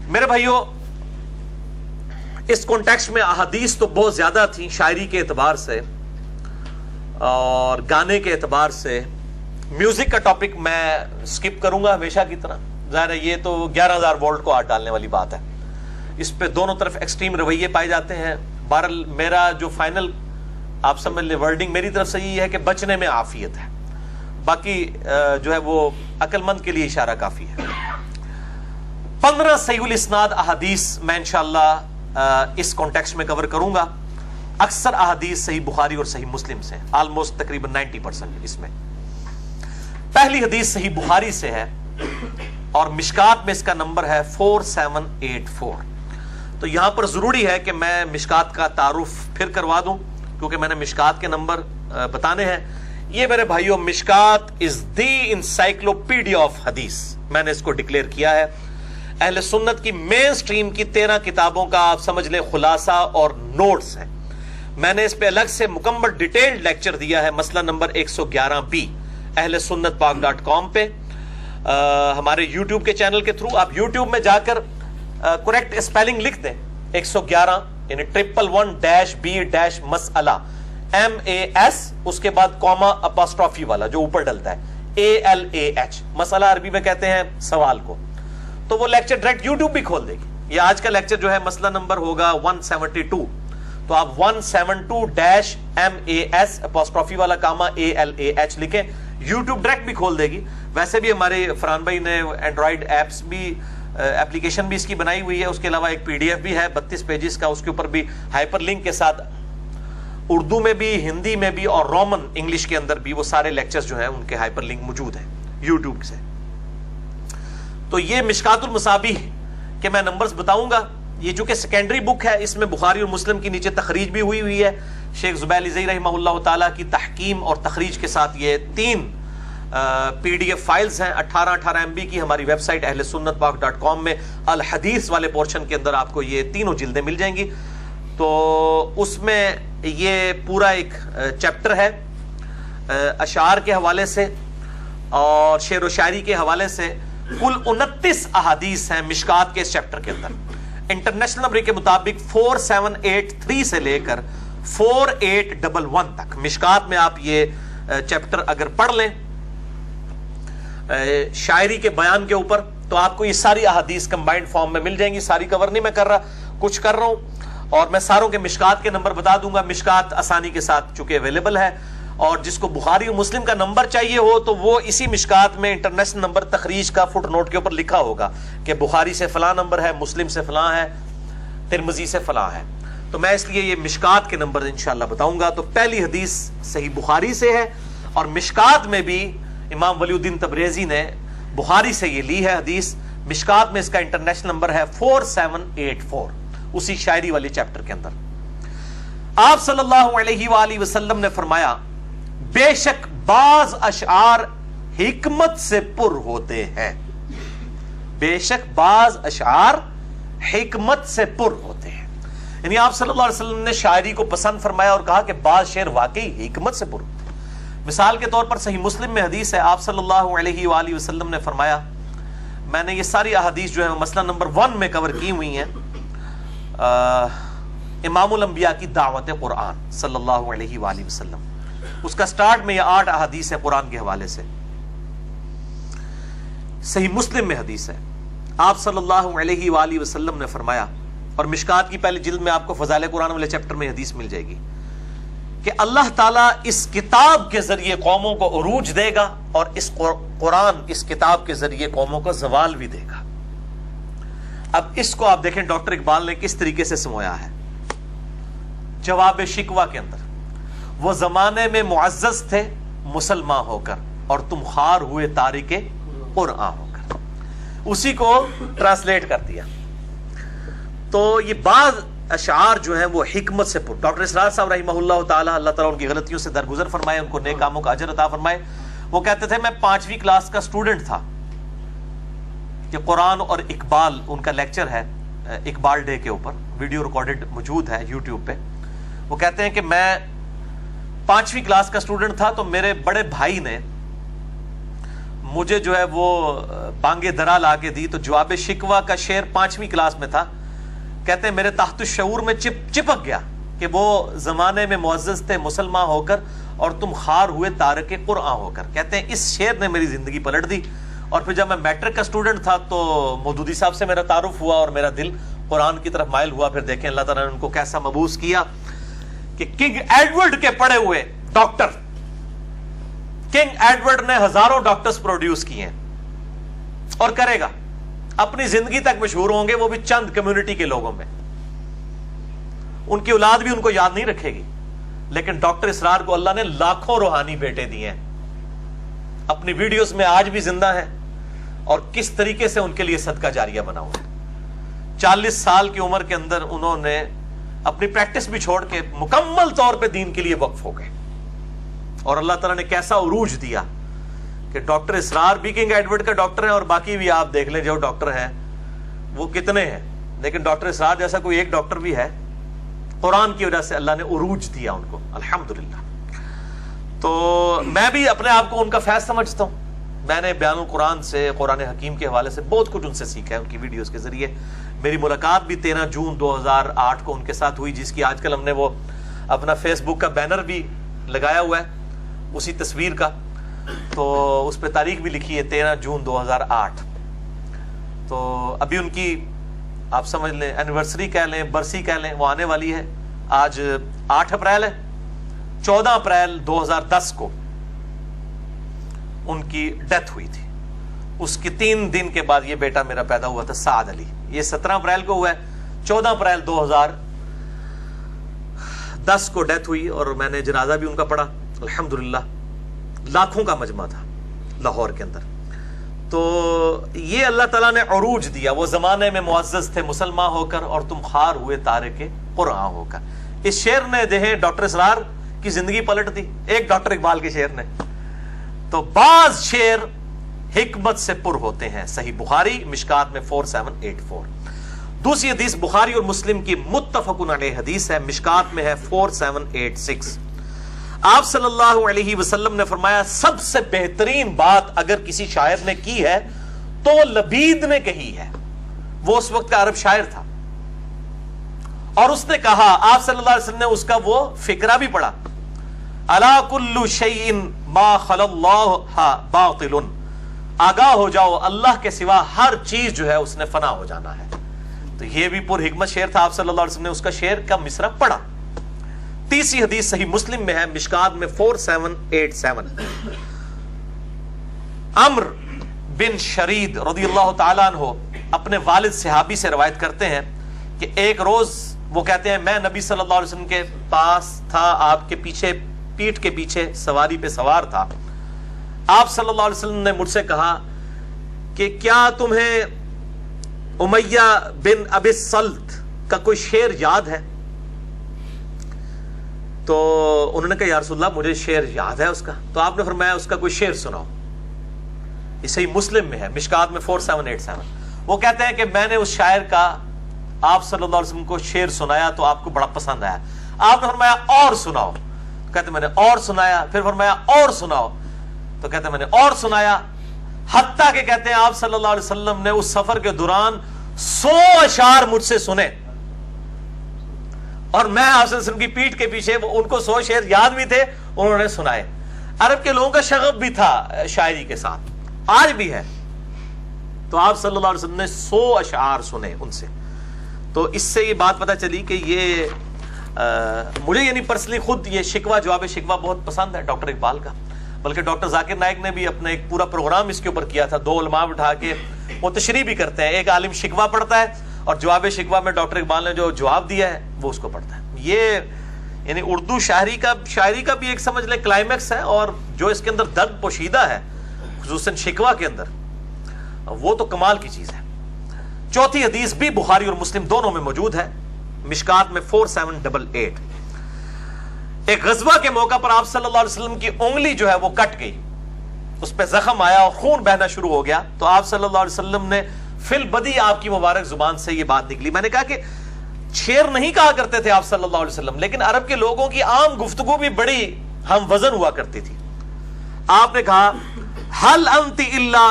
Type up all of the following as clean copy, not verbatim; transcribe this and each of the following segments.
میرے بھائیوں، اس کانٹیکسٹ میں احادیث تو بہت زیادہ تھیں شاعری کے اعتبار سے اور گانے کے اعتبار سے. میوزک کا ٹاپک میں سکپ کروں گا ہمیشہ کی طرح. ظاہر ہے یہ تو 11,000 وولٹ کو ہاتھ ڈالنے والی بات ہے. اس پہ دونوں طرف ایکسٹریم رویے پائے جاتے ہیں. بہرحال میرا جو فائنل آپ سمجھ لیں ورڈنگ میری طرف سے یہ ہے کہ بچنے میں عافیت ہے. باقی جو ہے وہ عقل مند کے لیے اشارہ کافی ہے. 15 صحیح الاسناد احادیث میں انشاءاللہ اس کانٹیکسٹ میں کور کروں گا. اکثر احادیث صحیح بخاری اور صحیح مسلم سے، آلموسٹ تقریباً 90% اس میں. پہلی حدیث صحیح بخاری سے ہے اور مشکات میں اس کا نمبر ہے 4784. تو یہاں پر ضروری ہے کہ میں مشکات کا تعارف پھر کروا دوں کیونکہ میں نے مشکات کے نمبر بتانے ہیں. یہ میرے بھائیوں مشکات از دی انسائکلوپیڈیا آف حدیث، میں نے اس کو ڈکلیئر کیا ہے. اہل سنت کی مین سٹریم کی 13 کتابوں کا آپ سمجھ لیں خلاصہ اور نوٹس ہیں. میں نے اس پہ الگ سے مکمل ڈیٹیلڈ لیکچر دیا ہے، مسئلہ نمبر 111B اہل سنت پاک.com پہ، ہمارے یوٹیوب کے چینل کے تھرو. آپ یوٹیوب میں جا کر کریکٹ اسپیلنگ لکھ دیں 111 یعنی 111-B- مسئلہ MAS اس کے بعد کوما اپاسٹرافی والا جو اوپر ڈلتا ہے ALAH. مسئلہ عربی میں کہتے ہیں سوال کو. تو وہ لیکچر ڈائریکٹ یوٹیوب بھی کھول دے گی. یہ آج کا لیکچر جو ہے مسئلہ نمبر ہوگا 172. تو آپ 172-MAS اپاسٹرافی والا کاما ALAH لکھیں، یوٹیوب ڈائریکٹ بھی کھول دے گی. ویسے بھی ہمارے فرحان بھائی نے اینڈرائیڈ ایپس بھی اپلیکیشن بھی اس کی بنائی ہوئی ہے. اس کے علاوہ ایک PDF بھی ہے 32 پیجز کا، اس کے اوپر بھی ہائپر لنک کے ساتھ اردو میں بھی، ہندی میں بھی اور رومن انگلش کے اندر بھی وہ سارے لیکچرز جو ہیں ان کے ہائپر لنک موجود ہیں یوٹیوب سے. تو یہ مشکات المصابیح کے میں نمبرز بتاؤں گا. یہ جو کہ سیکنڈری بک ہے، اس میں بخاری اور مسلم کی نیچے تخریج بھی ہوئی ہے. شیخ زبیر علی رحمہ اللہ تعالیٰ کی تحکیم اور تخریج کے ساتھ یہ 3 PDF فائلز ہیں 18 MB کی. ہماری ویب سائٹ اہل سنت پاک.com میں الحدیث والے پورشن کے اندر آپ کو یہ تینوں جلدیں مل جائیں گی. تو اس میں یہ پورا ایک چیپٹر ہے اشعار کے حوالے سے اور شعر و شاعری کے حوالے سے. کل 29 احادیث ہیں مشکات کے اس چیپٹر کے اندر. انٹرنیشنل نمبر کے مطابق 4783 سے لے کر 4811 تک مشکات میں آپ یہ چیپٹر اگر پڑھ لیں شاعری کے بیان کے اوپر تو آپ کو یہ ساری احادیث کمبائنڈ فارم میں مل جائیں گی. ساری کور نہیں میں کر رہا، کچھ کر رہا ہوں اور میں ساروں کے مشکات کے نمبر بتا دوں گا. مشکات آسانی کے ساتھ چونکہ اویلیبل ہے اور جس کو بخاری اور مسلم کا نمبر چاہیے ہو تو وہ اسی مشکات میں انٹرنیشنل نمبر تخریج کا فٹ نوٹ کے اوپر لکھا ہوگا کہ بخاری سے فلاں نمبر ہے، مسلم سے فلاں ہے، ترمذی سے فلاں ہے. تو میں اس لیے یہ مشکات کے نمبر انشاءاللہ بتاؤں گا. تو پہلی حدیث صحیح بخاری سے ہے اور مشکات میں بھی امام ولی الدین تبریزی نے بخاری سے یہ لی ہے حدیث. مشکات میں اس کا انٹرنیشنل نمبر ہے 4784 اسی شاعری والے چیپٹر کے اندر. آپ صلی اللہ علیہ وآلہ وسلم نے فرمایا بے شک بعض اشعار حکمت سے پر ہوتے ہیں. بے شک بعض اشعار حکمت سے پر ہوتے ہیں. یعنی آپ صلی اللہ علیہ وسلم نے شاعری کو پسند فرمایا اور کہا کہ بعض شعر واقعی حکمت سے پر. مثال کے طور پر صحیح مسلم میں حدیث ہے، آپ صلی اللہ علیہ وآلہ وسلم نے فرمایا، میں نے یہ ساری احادیث جو ہے مسئلہ نمبر 1 میں کور کی ہوئی ہیں. امام الانبیاء کی دعوت قرآن صلی اللہ علیہ وآلہ وسلم، اس کا سٹارٹ میں یہ 8 احادیث ہے قرآن کے حوالے سے. صحیح مسلم میں حدیث ہے، آپ صلی اللہ علیہ وآلہ وسلم نے فرمایا، اور مشکات کی پہلی جلد میں آپ کو فضائل قرآن والے چیپٹر میں حدیث مل جائے گی کہ اللہ تعالیٰ اس کتاب کے ذریعے قوموں کو عروج دے گا اور اس قرآن اس کتاب کے ذریعے قوموں کو زوال بھی دے گا. اب اس کو آپ دیکھیں ڈاکٹر اقبال نے کس طریقے سے سمویا ہے جواب شکوہ کے اندر. وہ زمانے میں معزز تھے مسلمان ہو کر اور تم خوار ہوئے تارک قرآن ہو کر. اسی کو ٹرانسلیٹ کر دیا. تو یہ بعض اشعار جو ہیں وہ حکمت سے پر. ڈاکٹر اسرار صاحب رحمہ اللہ تعالی، اللہ تعالیٰ ان کی غلطیوں سے درگزر فرمائے، ان کو نیک کاموں کا اجر عطا فرمائے. وہ کہتے تھے میں 5ویں کلاس کا اسٹوڈنٹ تھا کہ قرآن اور اقبال ان کا لیکچر ہے اقبال ڈے کے اوپر، ویڈیو ریکارڈڈ موجود ہے یوٹیوب پہ. وہ کہتے ہیں کہ میں 5ویں کلاس کا اسٹوڈنٹ تھا تو میرے بڑے بھائی نے مجھے جو ہے وہ بانگے درا لا کے دی، تو جواب شکوہ کا شعر 5ویں کلاس میں تھا. کہتے ہیں میرے تحت الشعور میں چپک گیا کہ وہ زمانے میں معزز تھے مسلمان ہو کر اور تم خار ہوئے تارک قرآن ہو کر. کہتے ہیں اس شعر نے میری زندگی پلٹ دی. اور پھر جب میں میٹرک کا اسٹوڈنٹ تھا تو مودودی صاحب سے میرا تعارف ہوا اور میرا دل قرآن کی طرف مائل ہوا. پھر دیکھیں اللہ تعالیٰ نے ان کو کیسا مبعوث کیا کہ کنگ ایڈورڈ کے پڑھے ہوئے ڈاکٹر، کنگ ایڈورڈ نے ہزاروں ڈاکٹرز پروڈیوس کیے ہیں اور کرے گا، اپنی زندگی تک مشہور ہوں گے، وہ بھی چند کمیونٹی کے لوگوں میں. ان کی اولاد بھی ان کو یاد نہیں رکھے گی، لیکن ڈاکٹر اسرار کو اللہ نے لاکھوں روحانی بیٹے دیے ہیں، اپنی ویڈیوز میں آج بھی زندہ ہیں، اور کس طریقے سے ان کے لیے صدقہ جاریہ بنا ہوا ہے. 40 سال کی عمر کے اندر انہوں نے اپنی پریکٹس بھی چھوڑ کے مکمل طور پہ دین کے لیے وقف ہو گئے. اور اللہ تعالیٰ نے کیسا عروج دیا کہ ڈاکٹر اسرار بھی کنگ ایڈورڈ کا ڈاکٹر ہے، اور باقی بھی آپ دیکھ لیں جو ڈاکٹر ہیں وہ کتنے ہیں، لیکن ڈاکٹر اسرار جیسا کوئی ایک ڈاکٹر بھی ہے. قرآن کی وجہ سے اللہ نے عروج دیا ان کو، الحمدللہ. تو میں بھی اپنے آپ کو ان کا فیض سمجھتا ہوں. میں نے بیان القرآن سے، قرآن حکیم کے حوالے سے بہت کچھ ان سے سیکھا ہے، ان کی ویڈیوز کے ذریعے. میری ملاقات بھی 13 جون 2008 کو ان کے ساتھ ہوئی، جس کی آج کل ہم نے وہ اپنا فیس بک کا بینر بھی لگایا ہوا ہے اسی تصویر کا. تو اس پہ تاریخ بھی لکھی ہے 13 جون 2008. تو ابھی ان کی آپ سمجھ لیں اینیورسری کہہ لیں، برسی کہہ لیں، وہ آنے والی ہے. آج 8 اپریل ہے. 14 اپریل 2010 کو ان کی ڈیتھ ہوئی تھی. اس کی 3 دن کے بعد یہ بیٹا میرا پیدا ہوا تھا، سعد علی. یہ 17 اپریل کو ہوا ہے. 14 اپریل 2010 کو ڈیتھ ہوئی، اور میں نے جنازہ بھی ان کا پڑھا الحمدللہ. لاکھوں کا مجمع تھا لاہور کے اندر. تو یہ اللہ تعالیٰ نے عروج دیا. وہ زمانے میں معزز تھے مسلمان ہو کر اور تم خار ہوئے تارک قرآن ہو کر. اس شعر نے دیکھیں ڈاکٹر اسرار کی زندگی پلٹ دی، ایک ڈاکٹر اقبال کے شعر نے. تو بعض شعر حکمت سے پر ہوتے ہیں. صحیح بخاری مشکات میں 4784. دوسری حدیث بخاری اور مسلم کی متفقن علیہ حدیث ہے، مشکات میں ہے 4786. آپ صلی اللہ علیہ وسلم نے فرمایا سب سے بہترین بات اگر کسی شاعر نے کی ہے تو وہ لبید نے کہی ہے. وہ اس وقت کا عرب شاعر تھا، اور اس نے کہا، آپ صلی اللہ علیہ وسلم نے اس کا وہ فقرہ بھی پڑھا، الا کل شیء ما خلا اللہ باطل. آگاہ ہو جاؤ اللہ کے سوا ہر چیز جو ہے اس نے فنا ہو جانا ہے. تو یہ بھی پر حکمت شعر تھا. آپ صلی اللہ علیہ وسلم نے اس کا شعر کا مصرع پڑھا. تیسری حدیث صحیح مسلم میں ہے، مشکات میں 4787. عمر بن شرید رضی اللہ تعالیٰ عنہ اپنے والد صحابی سے روایت کرتے ہیں کہ ایک روز وہ کہتے ہیں میں نبی صلی اللہ علیہ وسلم کے پاس تھا، آپ کے پیچھے پیٹھ کے پیچھے سواری پہ سوار تھا. آپ صلی اللہ علیہ وسلم نے مجھ سے کہا کہ کیا تمہیں امیہ بن ابی الصلت کا کوئی شعر یاد ہے؟ تو انہوں نے کہا یا رسول اللہ مجھے شعر یاد ہے اس کا. تو آپ نے فرمایا اس کا کوئی شعر سناؤ. یہ صحیح مسلم میں ہے، مشکات میں 4787. وہ کہتے ہیں کہ میں نے اس شاعر کا آپ صلی اللہ علیہ وسلم کو شعر سنایا تو آپ کو بڑا پسند آیا. آپ نے فرمایا اور سناؤ. کہتے میں نے اور سنایا. پھر فرمایا اور سناؤ. تو کہتے میں نے اور سنایا، حتیٰ کہ کہتے ہیں آپ صلی اللہ علیہ وسلم نے اس سفر کے دوران 100 اشعار مجھ سے سنے، اور میں آپ صلی اللہ علیہ وسلم کی پیٹھ کے پیچھے ان کو 100 شعر یاد بھی تھے، انہوں نے سنائے. عرب کے لوگوں کا شغف بھی تھا شاعری کے ساتھ، آج بھی ہے. تو آپ صلی اللہ علیہ وسلم نے 100 اشعار سنے ان سے. تو اس سے یہ بات پتہ چلی کہ یہ مجھے یعنی پرسنلی خود یہ شکوہ جواب شکوہ بہت پسند ہے ڈاکٹر اقبال کا. بلکہ ڈاکٹر ذاکر نائک نے بھی اپنا ایک پورا پروگرام اس کے اوپر کیا تھا. 2 علماء بٹھا کے وہ تشریح بھی کرتے ہیں. ایک عالم شکوہ پڑھتا ہے اور جواب شکوہ میں ڈاکٹر اقبال نے جو جواب دیا ہے وہ اس کو پڑھتا ہے. یہ یعنی اردو شاعری کا بھی ایک سمجھ لیں کلائمیکس ہے، اور جو اس کے اندر درد پوشیدہ ہے خصوصاً شکوہ کے اندر، وہ تو کمال کی چیز ہے. چوتھی حدیث بھی بخاری اور مسلم دونوں میں موجود ہے، مشکات میں 4788. ایک غزوہ کے موقع پر آپ صلی اللہ علیہ وسلم کی انگلی جو ہے وہ کٹ گئی، اس پہ زخم آیا اور خون بہنا شروع ہو گیا. تو آپ صلی اللہ علیہ وسلم نے فی البدی آپ کی مبارک زبان سے یہ بات نکلی. میں نے کہا کہ شعر نہیں کہا کرتے تھے آپ صلی اللہ علیہ وسلم، لیکن عرب کے لوگوں کی عام گفتگو بھی بڑی ہم وزن ہوا کرتی تھی. آپ نے کہا حل انت الا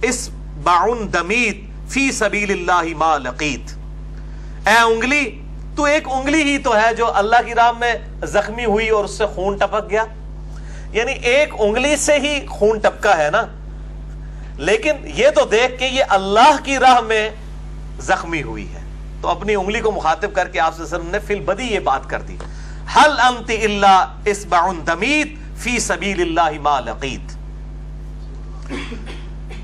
اصبع دمیت فی سبیل اللہ ما لقیت، اے انگلی تو ایک انگلی ہی تو ہے جو اللہ کی راہ میں زخمی ہوئی اور اس سے خون ٹپک گیا، یعنی ایک انگلی سے ہی خون ٹپکا ہے نا، لیکن یہ تو دیکھ کہ یہ اللہ کی راہ میں زخمی ہوئی ہے، تو اپنی انگلی کو مخاطب کر کے آپ صلی اللہ علیہ وسلم نے فی البدی یہ بات کر دی، حل انت الا اصبع دمیت فی سبیل اللہ ما لقیت۔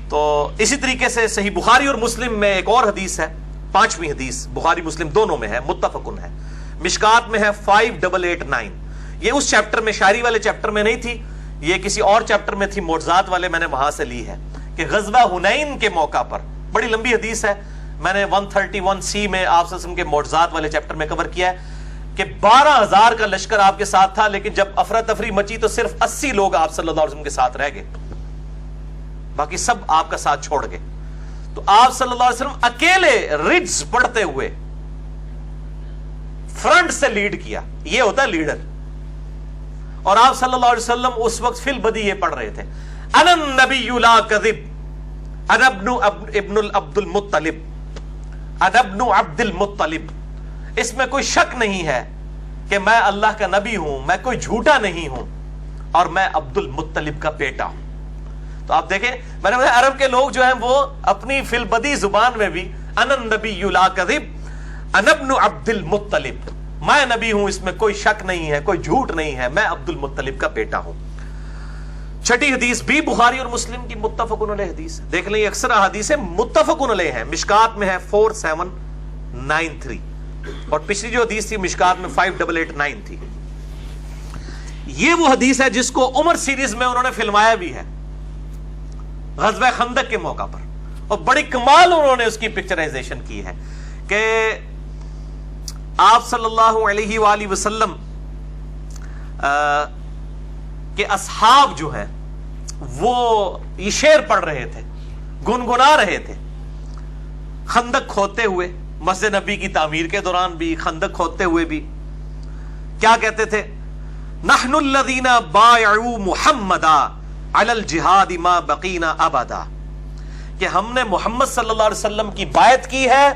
تو اسی طریقے سے صحیح بخاری اور مسلم میں ایک اور حدیث ہے، 5ویں حدیث بخاری مسلم دونوں میں ہے، متفقن ہے، مشکات میں ہے 5889، یہ اس چیپٹر میں، شاعری والے چیپٹر میں نہیں تھی، یہ کسی اور چیپٹر میں تھی، معجزات والے، میں نے وہاں سے لی ہے کہ غزوہ حنین کے موقع پر، بڑی لمبی حدیث ہے، میں نے 131C میں آپ صلی اللہ علیہ وسلم کے معجزات والے چیپٹر میں کور کیا ہے کہ 12,000 کا لشکر آپ کے ساتھ تھا، لیکن جب افراتفری مچی تو صرف 80 لوگ آپ صلی اللہ علیہ وسلم کے ساتھ رہ گئے، باقی سب آپ کا ساتھ چھوڑ گئے، تو آپ صلی اللہ علیہ وسلم اکیلے رجز پڑھتے ہوئے فرنٹ سے لیڈ کیا، یہ ہوتا ہے لیڈر، اور آپ صلی اللہ علیہ وسلم اس وقت فی البدی یہ پڑھ رہے تھے، انا النبی لا کذب انا ابن عبد المطلب، انا ابن عبد المطلب، اس میں کوئی شک نہیں ہے کہ میں اللہ کا نبی ہوں، میں کوئی جھوٹا نہیں ہوں، اور میں عبد المطلب کا بیٹا ہوں۔ تو آپ دیکھیں، میں نے بتایا عرب کے لوگ جو ہیں وہ اپنی فی البدی زبان میں بھی انا النبی لا کذب انا ابن عبد المطلب، میں نبی ہوں، اس میں کوئی شک نہیں ہے، کوئی جھوٹ نہیں ہے، میں عبد المطلب کا بیٹا ہوں۔ چھٹی حدیث بھی بخاری اور مسلم کی متفقن علیہ حدیث، دیکھ لیں اکثر حدیثیں متفقن علیہ ہیں، مشکات میں ہے 4793، اور پچھلی جو حدیث تھی مشکات میں 5889 تھی۔ یہ وہ حدیث ہے جس کو عمر سیریز میں انہوں نے فلمایا بھی ہے غزوہ خندق کے موقع پر، اور بڑی کمال انہوں نے اس کی پکچرائزیشن کی ہے کہ آپ صلی اللہ علیہ وآلہ وسلم کے اصحاب جو ہیں وہ یہ شعر پڑھ رہے تھے، گنگنا رہے تھے، خندق کھودتے ہوئے، مسجد نبی کی تعمیر کے دوران بھی، خندق کھودتے ہوئے بھی، کیا کہتے تھے؟ نحن الذین بایعوا محمدا علی الجہاد ما بقینا ابدا، کہ ہم نے محمد صلی اللہ علیہ وسلم کی بیعت کی ہے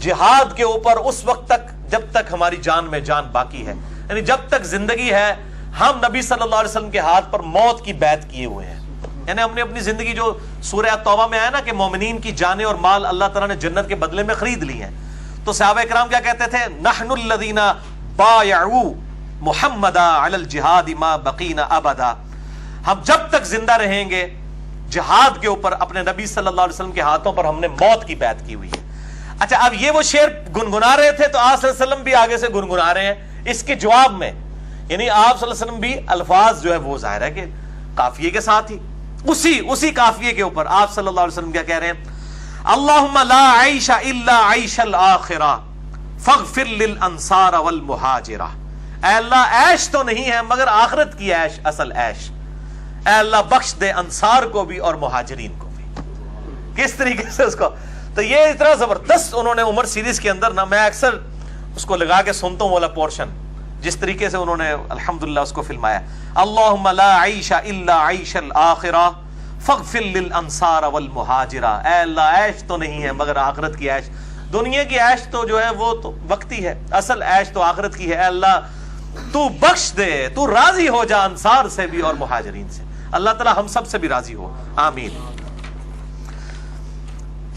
جہاد کے اوپر اس وقت تک جب تک ہماری جان میں جان باقی ہے، یعنی جب تک زندگی ہے ہم نبی صلی اللہ علیہ وسلم کے ہاتھ پر موت کی بیعت کیے ہوئے ہیں، یعنی ہم نے اپنی زندگی، جو سورہ توبہ میں آیا نا کہ مومنین کی جانیں اور مال اللہ تعالیٰ نے جنت کے بدلے میں خرید لی ہیں، تو صحابہ کرام کیا کہتے تھے؟ نحن الذین بایعوا محمدا علی الجہاد ما بقینا ابدا، ہم جب تک زندہ رہیں گے جہاد کے اوپر اپنے نبی صلی اللہ علیہ وسلم کے ہاتھوں پر ہم نے موت کی بیعت کی ہوئی ہے۔ اچھا، اب یہ وہ شعر گنگنا رہے تھے تو آپ صلی اللہ علیہ وسلم بھی آگے سے گنگنا رہے ہیں اس کے جواب میں، یعنی آپ صلی اللہ علیہ وسلم بھی الفاظ جو ہے وہ ظاہر ہے کہ قافیے کے ساتھ ہی، اسی قافیے کے اوپر آپ صلی اللہ علیہ وسلم کیا کہہ رہے ہیں؟ اللہم لا عیش الا عیش الآخرہ فاغفر للانصار والمہاجرہ، اے اللہ عیش تو نہیں ہے مگر آخرت کی عیش، اصل عیش، اے اللہ بخش دے انصار کو بھی اور مہاجرین کو بھی۔ کس طریقے سے اس کو، تو یہ اتنا زبردست انہوں نے عمر سیریز کے اندر نا، میں اکثر اس کو لگا کے سنتا ہوں والا پورشن، جس طریقے سے انہوں نے الحمدللہ اس کو فلمایا، اللہم لا عیش الا عیش الآخرہ فاغفر للانصار والمہاجرہ، اے اللہ عیش تو نہیں ہے مگر آخرت کی عیش، دنیا کی عیش تو جو ہے وہ تو وقتی ہے، اصل عیش تو آخرت کی ہے، اے اللہ تو بخش دے، تو راضی ہو جا انصار سے بھی اور مہاجرین سے، اللہ تعالی ہم سب سے بھی راضی ہو، آمین۔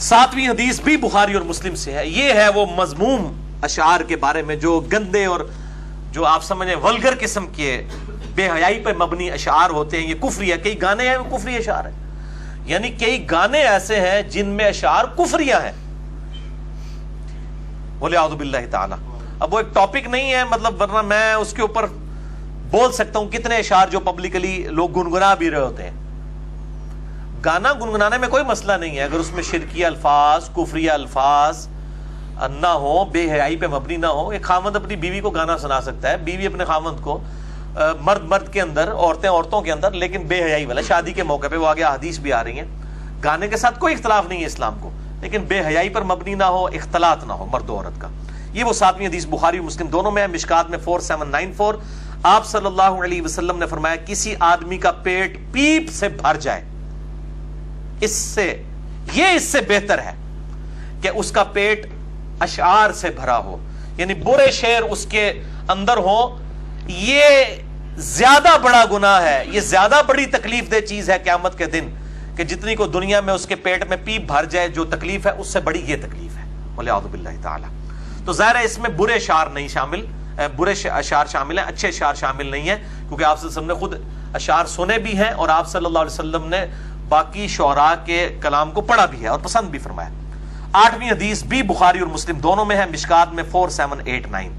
7ویں حدیث بھی بخاری اور مسلم سے ہے، یہ ہے وہ مذموم اشعار کے بارے میں جو گندے اور جو آپ سمجھیں ولگر قسم کے بے حیائی پہ مبنی اشعار ہوتے ہیں، یہ کفری ہے، کئی گانے ہیں وہ کفری اشعار ہیں، یعنی کئی گانے ایسے ہیں جن میں اشعار کفریاں ہیں، وَلِعَوْذُ بِاللَّهِ تعالی۔ اب وہ ایک ٹاپک نہیں ہے، مطلب ورنہ میں اس کے اوپر بول سکتا ہوں کتنے اشعار جو پبلکلی لوگ گنگنا بھی رہے ہوتے ہیں۔ گانا گنگنانے میں کوئی مسئلہ نہیں ہے اگر اس میں شرکیہ الفاظ، کفریہ الفاظ نہ ہو، بے حیائی پہ مبنی نہ ہو۔ ایک خاوند اپنی بیوی کو گانا سنا سکتا ہے، بیوی اپنے خاوند کو، مرد کے اندر، عورتیں عورتوں کے اندر، لیکن بے حیائی والا شادی کے موقع پہ، وہ آگے حدیث بھی آ رہی ہیں، گانے کے ساتھ کوئی اختلاف نہیں ہے اسلام کو، لیکن بے حیائی پر مبنی نہ ہو، اختلاط نہ ہو مرد و عورت کا۔ یہ وہ 7ویں حدیث بخاری و مسلم دونوں میں ہے، مشکات میں 4794، آپ صلی اللہ علیہ وسلم نے فرمایا کسی آدمی کا پیٹ پیپ سے بھر جائے، اس سے بہتر ہے کہ اس کا پیٹ اشعار سے بھرا ہو، یعنی برے شعر اس کے اندر ہو. یہ زیادہ بڑا گناہ ہے، یہ زیادہ بڑی تکلیف دہ چیز ہے قیامت کے دن، کہ جتنی کو دنیا میں اس کے پیٹ میں پیپ بھر جائے جو تکلیف ہے، اس سے بڑی یہ تکلیف ہے، والعیاذ باللہ تعالی. تو ظاہر ہے اس میں برے اشعار نہیں شامل، برے اشعار شامل ہیں، اچھے اشعار شامل نہیں ہیں، کیونکہ آپ صلی اللہ علیہ وسلم نے خود اشعار سنے بھی ہیں اور آپ صلی اللہ علیہ وسلم نے باقی شعراء کے کلام کو پڑھا بھی ہے اور پسند بھی فرمایا. 8ویں حدیث بھی بخاری اور مسلم دونوں میں ہے، مشکات میں 4789.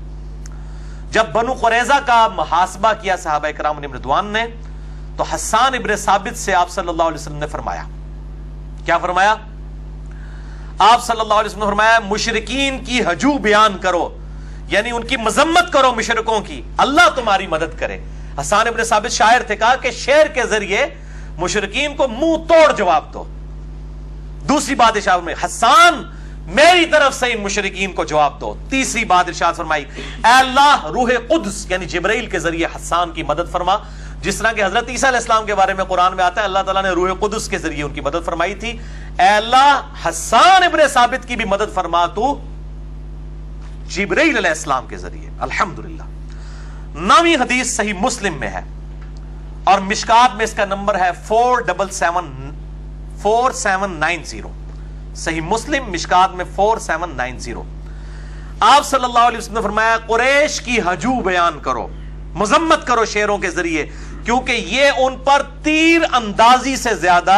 جب بنو قریظہ کا محاسبہ کیا صحابہ کرام علیہم رضوان نے، تو حسان ابن ثابت سے آپ صلی اللہ علیہ وسلم نے فرمایا، کیا فرمایا؟ آپ صلی اللہ علیہ وسلم نے فرمایا مشرکین کی ہجو بیان کرو، یعنی ان کی مذمت کرو مشرکوں کی، اللہ تمہاری مدد کرے. حسان ابن ثابت شاعر تھے، کہا کہ شعر کے ذریعے مشرکین کو منہ توڑ جواب دو. دوسری بات ارشاد میں حسان میری طرف سے ان مشرکین کو جواب دو. تیسری بات ارشاد فرمائی اے اللہ روح قدس یعنی جبرائیل کے ذریعے حسان کی مدد فرما، جس طرح کہ حضرت عیسیٰ علیہ السلام کے بارے میں قرآن میں آتا ہے اللہ تعالیٰ نے روح قدس کے ذریعے ان کی مدد فرمائی تھی. اے اللہ حسان ابن ثابت کی بھی مدد فرما تو جبرائیل علیہ السلام کے ذریعے. الحمدللہ. 9ویں حدیث صحیح مسلم میں ہے اور مشکات میں اس کا نمبر ہے 4790. صحیح مسلم مشکات میں 4790. آپ صلی اللہ علیہ وسلم نے فرمایا قریش کی ہجو بیان کرو، مذمت کرو شعروں کے ذریعے، کیونکہ یہ ان پر تیر اندازی سے زیادہ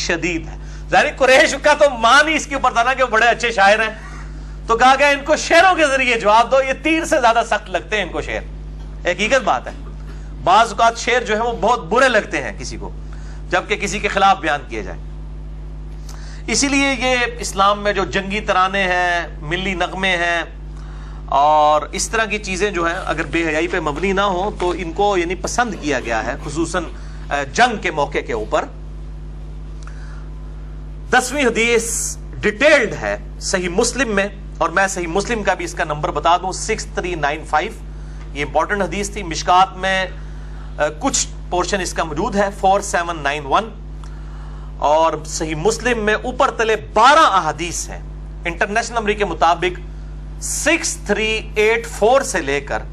شدید ہے. ظاہر قریش کا تو مان ہی اس کے اوپر تھا نا کہ وہ بڑے اچھے شاعر ہیں، تو کہا گیا ان کو شعروں کے ذریعے جواب دو، یہ تیر سے زیادہ سخت لگتے ہیں ان کو شعر. حقیقت بات ہے، بعض اوقات شعر جو ہے وہ بہت برے لگتے ہیں کسی کو جبکہ کسی کے خلاف بیان کیے جائے. اسی لیے یہ اسلام میں جو جنگی ترانے ہیں، ملی نغمے ہیں اور اس طرح کی چیزیں جو ہیں اگر بے حیائی پہ مبنی نہ ہوں تو ان کو یعنی پسند کیا گیا ہے، خصوصاً جنگ کے موقع کے اوپر. 10ویں حدیث ڈیٹیلڈ ہے صحیح مسلم میں، اور میں صحیح مسلم کا بھی اس کا نمبر بتا دوں 6395. یہ امپورٹنٹ حدیث تھی. مشکات میں کچھ پورشن اس کا موجود ہے 4791 اور صحیح مسلم میں اوپر تلے 12 احادیث ہیں. انٹرنیشنل نمبر کے مطابق 6384 سے لے کر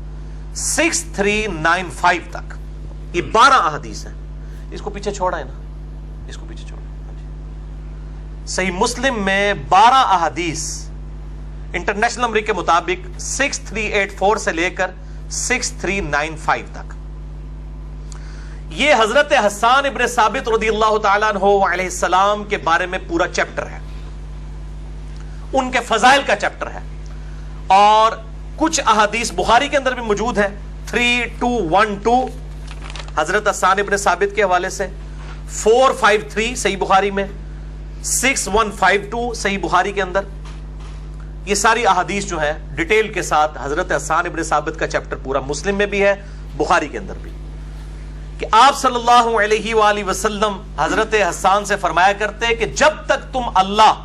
6395 تک یہ 12 احادیث ہیں. اس کو پیچھے چھوڑا ہے نا، اس کو پیچھے چھوڑا. صحیح مسلم میں 12 احادیث انٹرنیشنل نمبر کے مطابق 6384 سے لے کر 6395 تک. یہ حضرت حسان ابن ثابت رضی اللہ تعالیٰ عنہ علیہ السلام کے بارے میں پورا چیپٹر ہے، ان کے فضائل کا چیپٹر ہے. اور کچھ احادیث بخاری کے اندر بھی موجود ہے 3212 حضرت حسان ابن ثابت کے حوالے سے، 453 صحیح بخاری میں، 6152 صحیح بخاری کے اندر. یہ ساری احادیث جو ہیں ڈیٹیل کے ساتھ حضرت حسان ابن ثابت کا چیپٹر پورا مسلم میں بھی ہے، بخاری کے اندر بھی، کہ آپ صلی اللہ علیہ وآلہ وسلم حضرت حسان سے فرمایا کرتے کہ جب تک تم اللہ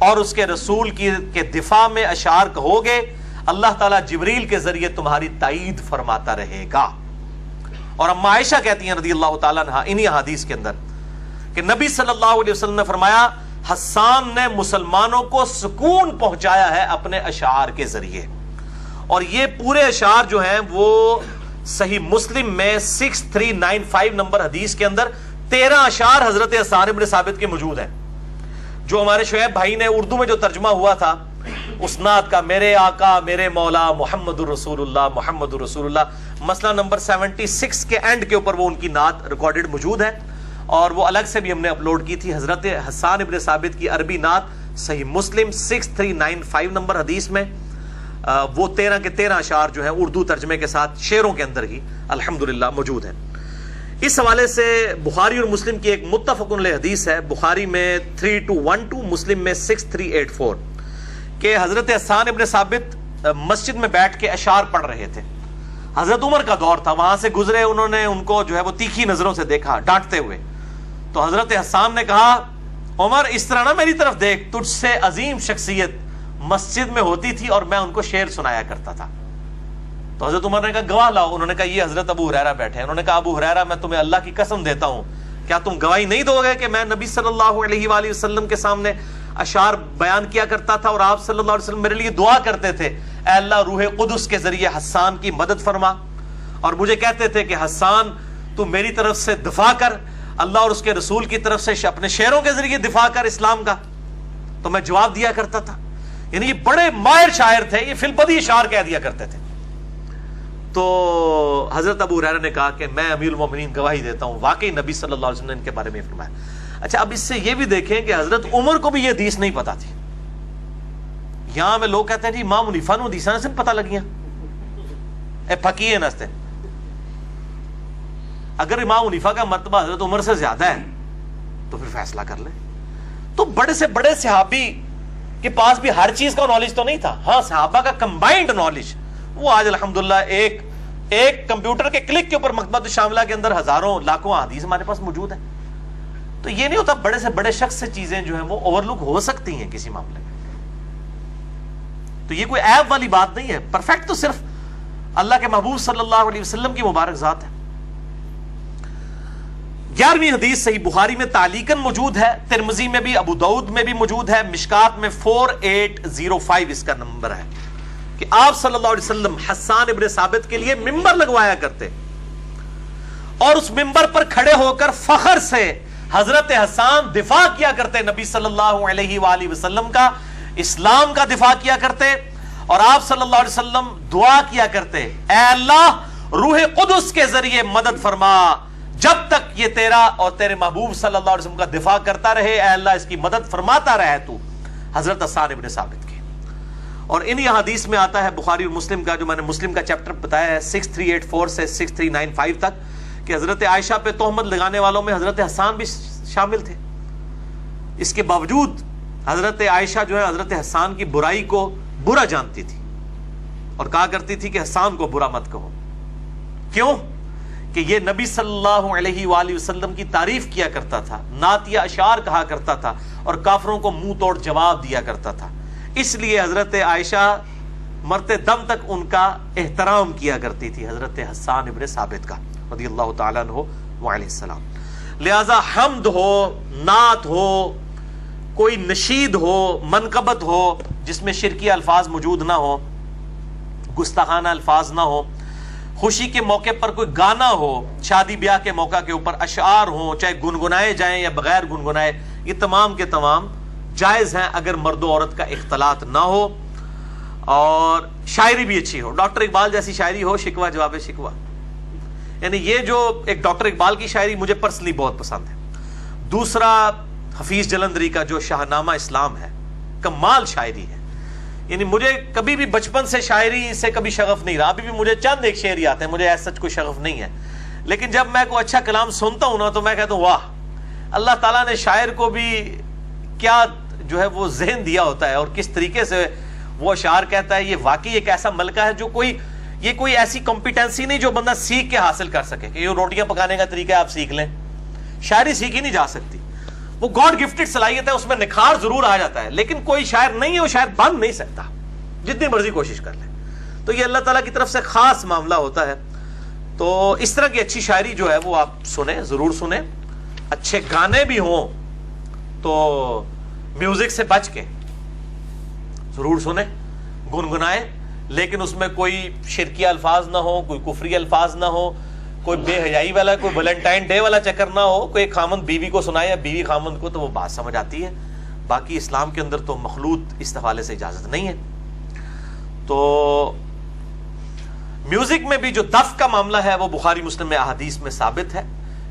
اور اس کے رسول کے دفاع میں اشعار کہو گے اللہ تعالیٰ جبریل کے ذریعے تمہاری تائید فرماتا رہے گا. اور اما عائشہ کہتی ہیں رضی اللہ تعالیٰ عنہا انہی حدیث کے اندر کہ نبی صلی اللہ علیہ وسلم نے فرمایا حسان نے مسلمانوں کو سکون پہنچایا ہے اپنے اشعار کے ذریعے. اور یہ پورے اشعار جو ہیں وہ صحیح مسلم میں 6395 نمبر حدیث کے اندر 13 اشعار حضرت حسان ابن ثابت کے موجود ہیں، جو ہمارے شعیب بھائی نے اردو میں جو ترجمہ ہوا تھا اس نعت کا، میرے آقا میرے مولا محمد الرسول اللہ محمد الرسول اللہ، مسئلہ نمبر 76 کے اینڈ کے اوپر وہ ان کی نعت ریکارڈڈ موجود ہے اور وہ الگ سے بھی ہم نے اپلوڈ کی تھی. حضرت حسان ابن ثابت کی عربی نعت صحیح مسلم 6395 نمبر حدیث میں وہ 13 کے 13 اشعار جو ہیں اردو ترجمے کے ساتھ شعروں کے اندر ہی الحمدللہ موجود ہیں. اس حوالے سے بخاری اور مسلم کی ایک متفق علیہ حدیث ہے، بخاری میں 3212 مسلم میں 6384 کہ حضرت حسان ابن ثابت مسجد میں بیٹھ کے اشعار پڑھ رہے تھے. حضرت عمر کا دور تھا، وہاں سے گزرے، انہوں نے ان کو جو ہے وہ تیکھی نظروں سے دیکھا ڈانٹتے ہوئے. تو حضرت حسان نے کہا عمر اس طرح نہ میری طرف دیکھ، تجھ سے عظیم شخصیت مسجد میں ہوتی تھی اور میں ان کو شعر سنایا کرتا تھا. تو حضرت عمر نے کہا گواہ لاؤ. انہوں نے کہا یہ حضرت ابو ہریرہ بیٹھے ہیں. انہوں نے کہا ابو ہریرہ میں تمہیں اللہ کی قسم دیتا ہوں کیا تم گواہی نہیں دو گے کہ میں نبی صلی اللہ علیہ وآلہ وسلم کے سامنے اشعار بیان کیا کرتا تھا اور آپ صلی اللہ علیہ وسلم میرے لیے دعا کرتے تھے اے اللہ روح قدس کے ذریعے حسان کی مدد فرما, اور مجھے کہتے تھے کہ حسان تو میری طرف سے دفاع کر, اللہ اور اس کے رسول کی طرف سے اپنے شعروں کے ذریعے دفاع کر اسلام کا. تو میں جواب دیا کرتا تھا. یعنی یہ بڑے ماہر شاعر تھے, یہ فی البدیہہ اشعار کہہ دیا کرتے تھے. تو حضرت ابو ہریرہ نے کہا کہ میں امیر المومنین گواہی دیتا ہوں واقعی نبی صلی اللہ علیہ وسلم نے ان کے بارے میں فرمایا. اچھا, اب اس سے یہ بھی دیکھیں کہ حضرت عمر کو بھی یہ حدیث نہیں پتا تھی. یہاں میں لوگ کہتے ہیں جی امام حنیفہ نو حدیثاں سے پتہ لگیاں اے پھکی نستے. اگر امام حنیفہ کا مرتبہ حضرت عمر سے زیادہ ہے تو پھر فیصلہ کر لیں. تو بڑے سے بڑے صحابی کے پاس بھی ہر چیز کا نالج تو نہیں تھا. ہاں, صحابہ کا کمبائنڈ نالج وہ آج الحمدللہ ایک کمپیوٹر کے کلک کے اوپر مکتبۃ الشاملہ کے اندر ہزاروں لاکھوں احادیث ہمارے پاس موجود ہیں. تو یہ نہیں ہوتا بڑے سے بڑے شخص سے چیزیں جو ہیں وہ اوور لک ہو سکتی ہیں کسی معاملے میں. تو یہ کوئی عیب والی بات نہیں ہے. پرفیکٹ تو صرف اللہ کے محبوب صلی اللہ علیہ وسلم کی مبارک ذات ہے. 11ویں حدیث صحیح بخاری میں تعلیقاً موجود ہے, ترمذی میں بھی, ابو داؤد میں بھی موجود ہے, مشکات میں 4805 اس کا نمبر ہے کہ آپ صلی اللہ علیہ وسلم حسان ابن ثابت کے لیے ممبر لگوایا کرتے اور اس ممبر پر کھڑے ہو کر فخر سے حضرت حسان دفاع کیا کرتے نبی صلی اللہ علیہ وآلہ وسلم کا, اسلام کا دفاع کیا کرتے, اور آپ صلی اللہ علیہ وسلم دعا کیا کرتے اے اللہ روح قدس کے ذریعے مدد فرما, جب تک یہ تیرا اور تیرے محبوب صلی اللہ علیہ وسلم کا دفاع کرتا رہے اے اللہ اس کی مدد فرماتا رہے تو. حضرت حسان ابن ثابت کے. اور انہی حدیث میں آتا ہے بخاری اور مسلم کا, جو میں نے مسلم کا چیپٹر بتایا ہے 6384 سے 6395 تک, کہ حضرت عائشہ پہ تہمت لگانے والوں میں حضرت حسان بھی شامل تھے. اس کے باوجود حضرت عائشہ جو ہے حضرت حسان کی برائی کو برا جانتی تھی اور کہا کرتی تھی کہ حسان کو برا مت کہو. کیوں؟ کہ یہ نبی صلی اللہ علیہ وآلہ وسلم کی تعریف کیا کرتا تھا, نعتیہ اشعار کہا کرتا تھا اور کافروں کو منہ توڑ جواب دیا کرتا تھا. اس لیے حضرت عائشہ مرتے دم تک ان کا احترام کیا کرتی تھی حضرت حسان ابن ثابت کا رضی اللہ تعالیٰ عنہ وعلیہ السلام. لہذا حمد ہو, نعت ہو, کوئی نشید ہو, منقبت ہو جس میں شرکی الفاظ موجود نہ ہو, گستاخانہ الفاظ نہ ہو, خوشی کے موقع پر کوئی گانا ہو, شادی بیاہ کے موقع کے اوپر اشعار ہوں چاہے گنگنائے جائیں یا بغیر گنگنائے, یہ تمام کے تمام جائز ہیں اگر مرد و عورت کا اختلاط نہ ہو, اور شاعری بھی اچھی ہو, ڈاکٹر اقبال جیسی شاعری ہو, شکوہ جواب شکوہ. یعنی یہ جو ایک ڈاکٹر اقبال کی شاعری مجھے پرسنلی بہت پسند ہے. دوسرا حفیظ جلندری کا جو شاہنامہ اسلام ہے, کمال شاعری ہے. یعنی مجھے کبھی بھی بچپن سے شاعری سے کبھی شغف نہیں رہا, ابھی بھی مجھے چند ایک شعر آتے ہیں, مجھے ایسا کوئی شغف نہیں ہے. لیکن جب میں کوئی اچھا کلام سنتا ہوں نا تو میں کہتا ہوں واہ, اللہ تعالیٰ نے شاعر کو بھی کیا جو ہے وہ ذہن دیا ہوتا ہے اور کس طریقے سے وہ اشعار کہتا ہے. یہ واقعی ایک ایسا ملکہ ہے جو کوئی ایسی کمپیٹنسی نہیں جو بندہ سیکھ کے حاصل کر سکے کہ یہ روٹیاں پکانے کا طریقہ ہے آپ سیکھ لیں. شاعری سیکھی نہیں جا سکتی, وہ گاڈ گفٹڈ صلاحیت ہے, اس میں نکھار ضرور آ جاتا ہے, لیکن کوئی شاعر نہیں ہے وہ شاعر بن نہیں سکتا جتنی مرضی کوشش کر لے. تو یہ اللہ تعالیٰ کی طرف سے خاص معاملہ ہوتا ہے. تو اس طرح کی اچھی شاعری جو ہے وہ آپ سنیں, ضرور سنیں. اچھے گانے بھی ہوں تو میوزک سے بچ کے ضرور سنیں, گنگنائیں, لیکن اس میں کوئی شرکی الفاظ نہ ہو, کوئی کفری الفاظ نہ ہو, کوئی بے حیائی والا, کوئی ویلنٹائن ڈے والا چکر نہ ہو, کوئی خامند بیوی کو سنائے یا بیوی خامند کو, تو وہ بات سمجھ آتی ہے. باقی اسلام کے اندر تو مخلوط اس حوالے سے اجازت نہیں ہے. تو میوزک میں بھی جو دف کا معاملہ ہے وہ بخاری مسلم میں احادیث میں ثابت ہے.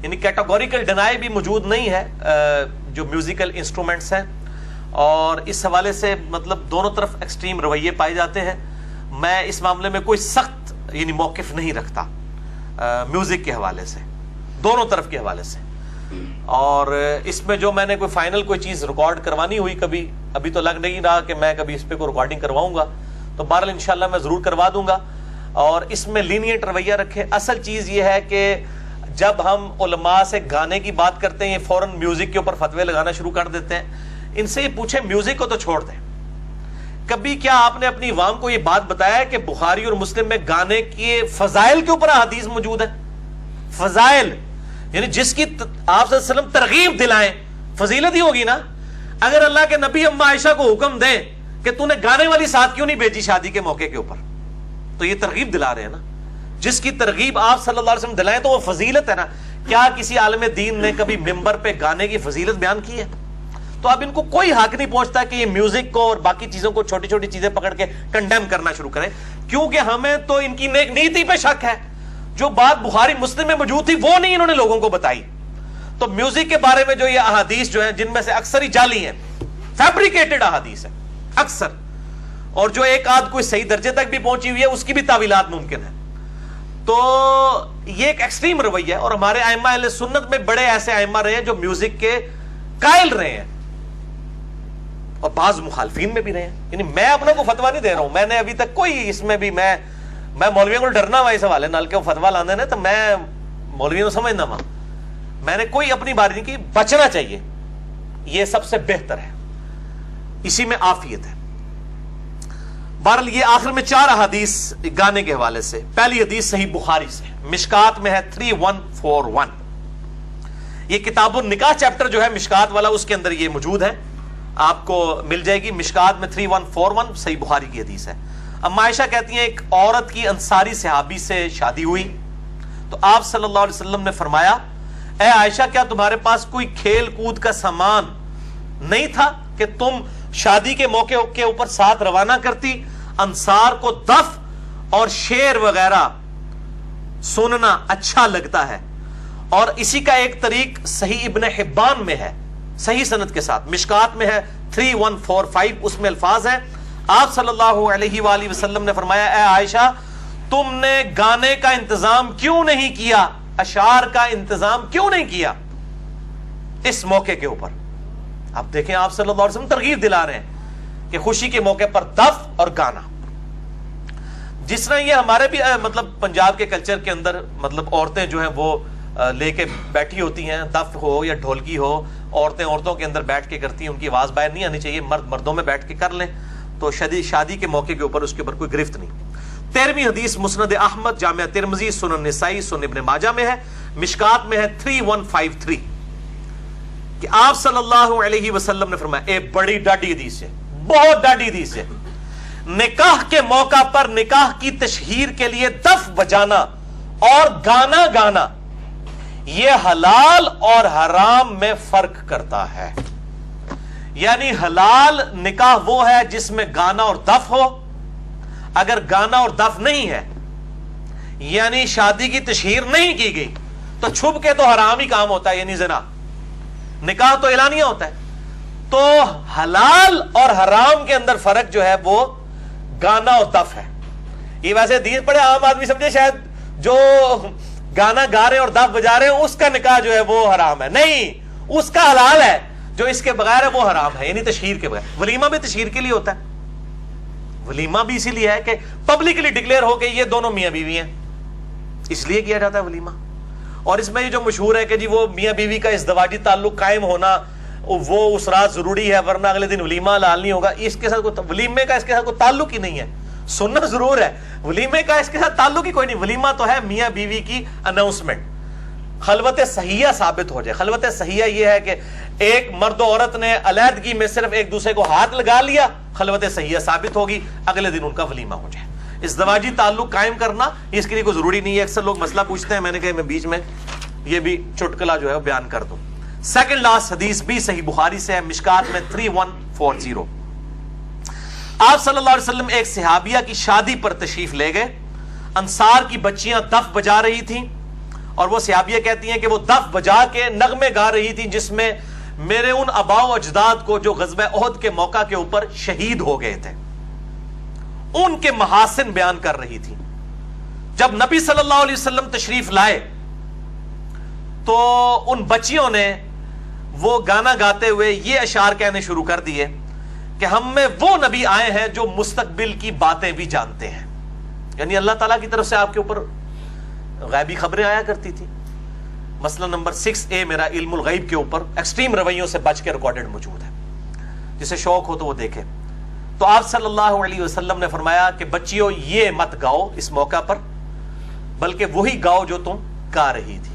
یعنی کیٹاگوریکل ڈینائی بھی موجود نہیں ہے جو میوزیکل انسٹرومنٹس ہیں, اور اس حوالے سے مطلب دونوں طرف ایکسٹریم رویے پائے جاتے ہیں. میں اس معاملے میں کوئی سخت یعنی موقف نہیں رکھتا میوزک کے حوالے سے, دونوں طرف کے حوالے سے. اور اس میں جو میں نے کوئی فائنل کوئی چیز ریکارڈ کروانی ہوئی کبھی, ابھی تو لگ نہیں رہا کہ میں کبھی اس پہ کوئی ریکارڈنگ کرواؤں گا, تو بہرحال انشاءاللہ میں ضرور کروا دوں گا. اور اس میں لینیئنٹ رویہ رکھیں. اصل چیز یہ ہے کہ جب ہم علماء سے گانے کی بات کرتے ہیں یہ فوراً میوزک کے اوپر فتوے لگانا شروع کر دیتے ہیں. ان سے یہ پوچھیں میوزک کو تو چھوڑ دیں. کبھی کیا آپ نے اپنی عوام کو یہ بات بتایا ہے کہ بخاری اور مسلم میں گانے کے فضائل کے اوپر حدیث موجود ہے؟ فضائل یعنی جس کی آپ صلی اللہ علیہ وسلم ترغیب دلائیں فضیلت ہی ہوگی نا. اگر اللہ کے نبی اما عائشہ کو حکم دیں کہ تو نے گانے والی ساتھ کیوں نہیں بھیجی شادی کے موقع کے اوپر, تو یہ ترغیب دلا رہے ہیں نا. جس کی ترغیب آپ صلی اللہ علیہ وسلم دلائیں تو وہ فضیلت ہے نا. کیا کسی عالم دین نے کبھی ممبر پہ گانے کی فضیلت بیان کی ہے؟ تو اب ان کو کوئی حق نہیں پہنچتا کہ یہ میوزک کو اور باقی چیزوں کو چھوٹی چھوٹی چیزیں پکڑ کے کنڈیم کرنا شروع کریں, کیونکہ ہمیں تو ان کی نیک نیتی پہ شک ہے. جو بات بخاری مسلم میں موجود تھی وہ نہیں انہوں نے لوگوں کو بتائی. تو میوزک کے بارے میں جو یہ احادیث جو ہیں, جن میں سے اکثر ہی جعلی ہیں, فیبریکیٹڈ احادیث ہے اکثر, اور جو ایک آدھ کوئی صحیح درجے تک بھی پہنچی ہوئی ہے اس کی بھی تعویلات ممکن ہے. تو یہ ایک ایکسٹریم رویہ ہے. اور ہمارے ائمہ اہل سنت میں بڑے ایسے ائمہ رہے ہیں جو میوزک کے قائل رہے ہیں, اور بعض مخالفین میں بھی رہے ہیں. یعنی میں اپنا کو فتویٰ نہیں دے رہا ہوں, میں نے ابھی تک کوئی اس میں بھی میں مولویوں کو ڈرنا ہوا اس حوالے نال کہ فتویٰ لاندے نے, تو میں مولویوں کو سمجھنا ہوا, میں نے کوئی اپنی باری نہیں کی. بچنا چاہیے, یہ سب سے بہتر ہے, اسی میں عافیت ہے. بہرحال یہ آخر میں 4 احادیث گانے کے حوالے سے. پہلی حدیث صحیح بخاری سے, مشکات میں ہے 3141. یہ کتاب النکاح چیپٹر جو ہے مشکات والا, اس کے اندر یہ موجود ہے, آپ کو مل جائے گی. مشکات میں 3141 صحیح بخاری کی حدیث ہے. اما عائشہ کہتی ہیں ایک عورت کی انصاری صحابی سے شادی ہوئی, تو آپ صلی اللہ علیہ وسلم نے فرمایا, اے عائشہ کیا تمہارے پاس کوئی کھیل کود کا سامان نہیں تھا کہ تم شادی کے موقع کے اوپر ساتھ روانہ کرتی؟ انصار کو دف اور شعر وغیرہ سننا اچھا لگتا ہے, اور اسی کا ایک طریق صحیح ابن حبان میں ہے صحیح سند کے ساتھ. مشکات میں ہے 3145, اس میں الفاظ ہیں, آپ صلی اللہ علیہ وآلہ وسلم نے فرمایا, اے عائشہ تم نے گانے کا انتظام کیوں نہیں کیا, اشعار کا انتظام کیوں نہیں کیا اس موقع کے اوپر؟ آپ دیکھیں آپ صلی اللہ علیہ وسلم ترغیب دلا رہے ہیں کہ خوشی کے موقع پر دف اور گانا. جس طرح یہ ہمارے بھی مطلب پنجاب کے کلچر کے اندر مطلب عورتیں جو ہیں وہ لے کے بیٹھی ہوتی ہیں, دف ہو یا ڈھولکی ہو, عورتیں عورتوں کے اندر بیٹھ کے کرتی ہیں, ان کی آواز باہر نہیں آنی چاہیے, مرد مردوں میں بیٹھ کے کر لیں, تو شادی کے موقع کے اوپر اس کے اوپر کوئی گرفت نہیں. 13ویں حدیث مسند احمد, جامعہ ترمذی, سنن نسائی, سنن ابن ماجہ میں ہے. مشکات میں ہے 3153 کہ آپ صلی اللہ علیہ وسلم نے فرمایا, ایک بڑی ڈاڈی حدیث ہے, بہت ڈاڈی حدیث ہے, نکاح کے موقع پر نکاح کی تشہیر کے لیے دف بجانا اور گانا گانا یہ حلال اور حرام میں فرق کرتا ہے. یعنی حلال نکاح وہ ہے جس میں گانا اور دف ہو. اگر گانا اور دف نہیں ہے, یعنی شادی کی تشہیر نہیں کی گئی, تو چھپ کے تو حرام ہی کام ہوتا ہے, یعنی زنا. نکاح تو اعلانیہ ہوتا ہے. تو حلال اور حرام کے اندر فرق جو ہے وہ گانا اور دف ہے. یہ ویسے حدیث پڑھے عام آدمی سمجھے شاید جو گانا گا رہے ہیں اور دف بجا رہے ہیں اس کا نکاح جو ہے وہ حرام ہے. نہیں, اس کا حلال ہے, جو اس کے بغیر ہے وہ حرام ہے, یعنی تشہیر کے بغیر. ولیمہ بھی تشہیر کے لیے ہوتا ہے. ولیمہ بھی اسی لیے ہے کہ پبلکلی ڈکلیئر ہو کہ یہ دونوں میاں بیوی ہیں, اس لیے کیا جاتا ہے ولیمہ. اور اس میں یہ جو مشہور ہے کہ جی وہ میاں بیوی کا ازدواجی تعلق قائم ہونا وہ اس رات ضروری ہے, ورنہ اگلے دن ولیمہ حلال نہیں ہوگا. اس کے ساتھ ولیمے کا اس کے ساتھ کوئی تعلق ہی نہیں ہے. سننا ضرور ہے, ولیمے کا اس کے ساتھ تعلق ہی کوئی نہیں. ولیمہ تو ہے میاں بیوی کی اناؤنسمنٹ, خلوت صحیحہ ثابت ہو جائے. خلوت صحیحہ یہ ہے کہ ایک مرد و عورت نے علیحدگی میں صرف ایک دوسرے کو ہاتھ لگا لیا, خلوت صحیحہ ثابت ہوگی, اگلے دن ان کا ولیمہ ہو جائے. ازدواجی تعلق قائم کرنا اس کے لیے کوئی ضروری نہیں ہے. اکثر لوگ مسئلہ پوچھتے ہیں, میں نے کہا میں بیچ میں یہ بھی چٹکلا جو ہے بیان کر دوں. سیکنڈ لاسٹ حدیث بھی صحیح بخاری سے ہے, مشکات میں 3140. آپ صلی اللہ علیہ وسلم ایک صحابیہ کی شادی پر تشریف لے گئے. انصار کی بچیاں دف بجا رہی تھیں, اور وہ صحابیہ کہتی ہیں کہ وہ دف بجا کے نغمے گا رہی تھیں جس میں میرے ان آباء و اجداد کو جو غزوہ احد کے موقع کے اوپر شہید ہو گئے تھے ان کے محاسن بیان کر رہی تھی. جب نبی صلی اللہ علیہ وسلم تشریف لائے تو ان بچیوں نے وہ گانا گاتے ہوئے یہ اشعار کہنے شروع کر دیے کہ ہم میں وہ نبی آئے ہیں جو مستقبل کی باتیں بھی جانتے ہیں. یعنی اللہ تعالیٰ کی طرف سے آپ کے اوپر غیبی خبریں آیا کرتی تھی. مسئلہ نمبر 6A میرا علم الغیب کے اوپر ایکسٹریم رویوں سے بچ کے ریکارڈڈ موجود ہے, جسے شوق ہو تو وہ دیکھے. تو آپ صلی اللہ علیہ وسلم نے فرمایا کہ بچیوں یہ مت گاؤ اس موقع پر, بلکہ وہی گاؤ جو تم گا رہی تھی.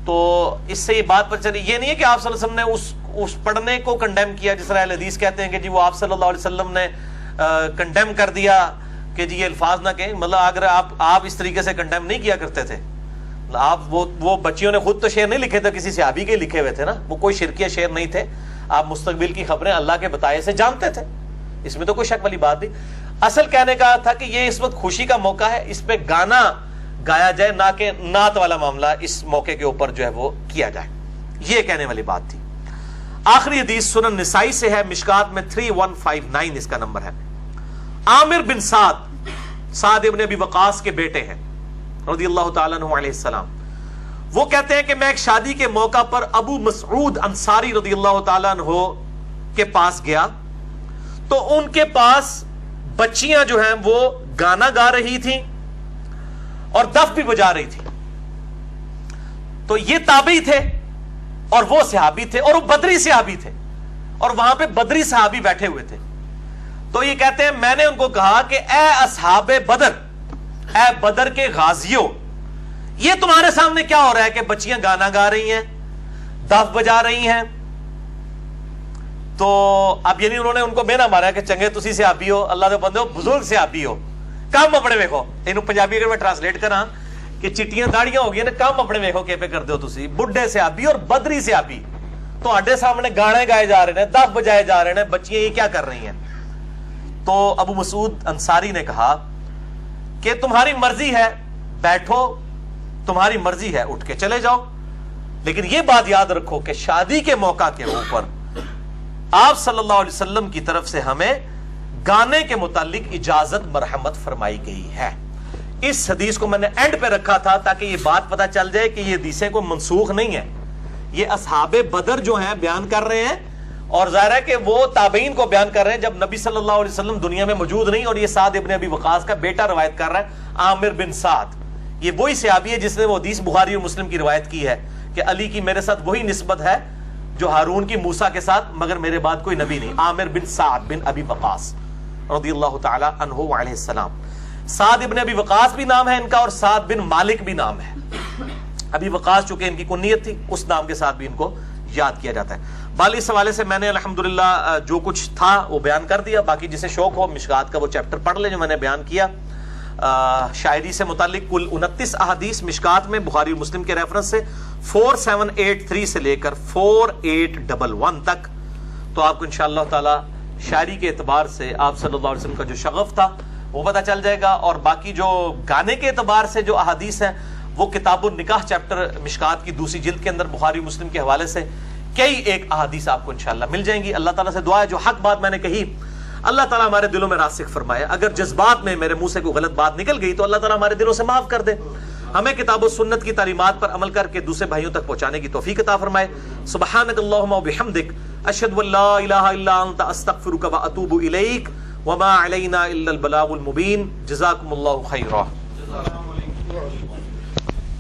تو اس سے یہ بات پر چلی، یہ نہیں ہے کہ آپ صلی اللہ علیہ وسلم نے اس پڑھنے کو کنڈیم کیا جس طرح اہل حدیث کہتے ہیں کہ جی وہ آپ صلی اللہ علیہ وسلم نے کنڈیم کر دیا کہ جی یہ الفاظ نہ کہیں. مطلب اگر آپ اس طریقے سے کنڈیم نہیں کیا کرتے تھے، آپ وہ بچیوں نے خود تو شعر نہیں لکھے تھے، کسی صحابی کے لکھے ہوئے تھے نا، وہ کوئی شرکیہ شعر نہیں تھے. آپ مستقبل کی خبریں اللہ کے بتائے سے جانتے تھے، اس میں تو کوئی شک والی بات نہیں. اصل کہنے کا تھا کہ یہ اس وقت خوشی کا موقع ہے، اس پہ گانا گایا جائے، نہ کہ نعت والا معاملہ اس موقع کے اوپر جو ہے وہ کیا جائے. یہ کہنے والی بات تھی. آخری حدیث سنن نسائی سے ہے، مشکات میں 3159 اس کا نمبر ہے. عامر بن سعد ابن ابی وقاص کے بیٹے ہیں رضی اللہ تعالیٰ عنہ علیہ السلام. وہ کہتے ہیں کہ میں ایک شادی کے موقع پر ابو مسعود انصاری رضی اللہ تعالیٰ عنہ کے پاس گیا تو ان کے پاس بچیاں جو ہیں وہ گانا گا رہی تھیں اور دف بھی بجا رہی تھی. تو یہ تابعی تھے اور وہ صحابی تھے اور وہ بدری صحابی تھے اور وہاں پہ بدری صحابی بیٹھے ہوئے تھے. تو یہ کہتے ہیں میں نے ان کو کہا کہ اے اصحاب بدر، اے بدر کے غازیوں، یہ تمہارے سامنے کیا ہو رہا ہے کہ بچیاں گانا گا رہی ہیں، دف بجا رہی ہیں. تو اب یعنی انہوں نے ان کو مینا مارا کہ چنگے تسی صحابی ہو، اللہ دے بندے ہو، بزرگ صحابی ہو، کام اپنے ویکھو. انہوں پنجابی اگر میں ٹرانسلیٹ کراں کہ چٹیاں داڑیاں ہو گئی نا، کام اپنے ویکھو کہ پہ کر دو تسی. بڈھے صحابی اور بدری صحابی تو اڈے سامنے گانے گائے جا رہے ہیں، دف بجائے جا رہے ہیں، بچیاں یہ کیا کر رہی ہیں. تو ابو مسعود انصاری نے کہا کہ تمہاری مرضی ہے بیٹھو، تمہاری مرضی ہے اٹھ کے چلے جاؤ، لیکن یہ بات یاد رکھو کہ شادی کے موقع کے اوپر آپ صلی اللہ علیہ وسلم کی طرف سے ہمیں گانے کے متعلق اجازت مرحمت فرمائی گئی ہے. اس حدیث کو میں نے اینڈ پہ رکھا تھا تاکہ یہ بات پتہ چل جائے کہ یہ حدیثیں کوئی منسوخ نہیں ہے. یہ اصحاب بدر جو ہیں بیان کر رہے ہیں اور ظاہر ہے کہ وہ تابعین کو بیان کر رہے ہیں جب نبی صلی اللہ علیہ وسلم دنیا میں موجود نہیں. اور یہ سعد ابن ابی وقاص کا بیٹا روایت کر رہا ہے، عامر بن سعد. یہ وہی صحابی ہے جس نے وہ حدیث بخاری اور مسلم کی روایت کی ہے کہ علی کی میرے ساتھ وہی نسبت ہے جو ہارون کی موسیٰ کے ساتھ، مگر میرے بعد کوئی نبی نہیں. عامر بن سعد بن ابی وقاص رضی اللہ تعالی عنہ علیہ السلام. سعد ابن ابی وقاص بھی نام ہے ان کا اور سعد بن مالک بھی نام ہے. ابی وقاص چونکہ ان کی کنیت تھی، اس نام کے ساتھ بھی ان کو یاد کیا جاتا ہے. بال اس حوالے سے میں نے الحمدللہ جو کچھ تھا وہ بیان کر دیا. باقی جسے شوق ہو مشکات کا وہ چیپٹر پڑھ لے جو میں نے بیان کیا. شاعری سے متعلق کل 29 احادیث مشکات میں بخاری اور مسلم کے ریفرنس سے 4783 سے لے کر 4811 تک. تو آپ کو انشاءاللہ تعالی شاعری کے اعتبار سے آپ صلی اللہ علیہ وسلم کا جو شغف تھا وہ پتہ چل جائے گا. اور باقی جو گانے کے اعتبار سے جو احادیث ہیں وہ کتاب النکاح چیپٹر مشکات کی دوسری جلد کے اندر بخاری مسلم کے حوالے سے کئی ایک احادیث آپ کو انشاءاللہ مل جائیں گی. اللہ تعالیٰ سے دعا ہے جو حق بات میں نے کہی اللہ تعالیٰ ہمارے دلوں میں راسخ فرمائے. اگر جذبات میں میرے منہ سے کوئی غلط بات نکل گئی تو اللہ تعالیٰ ہمارے دلوں سے معاف کر دے. ہمیں کتاب و سنت کی تعلیمات پر عمل کر کے دوسرے بھائیوں تک پہنچانے کی توفیق عطا فرمائے. سبحانک اللہم و بحمدک اشہد ان لا الہ الا انت استغفرک و اتوب الیک وما علینا الا البلاغ المبین. جزاکم اللہ خیرا.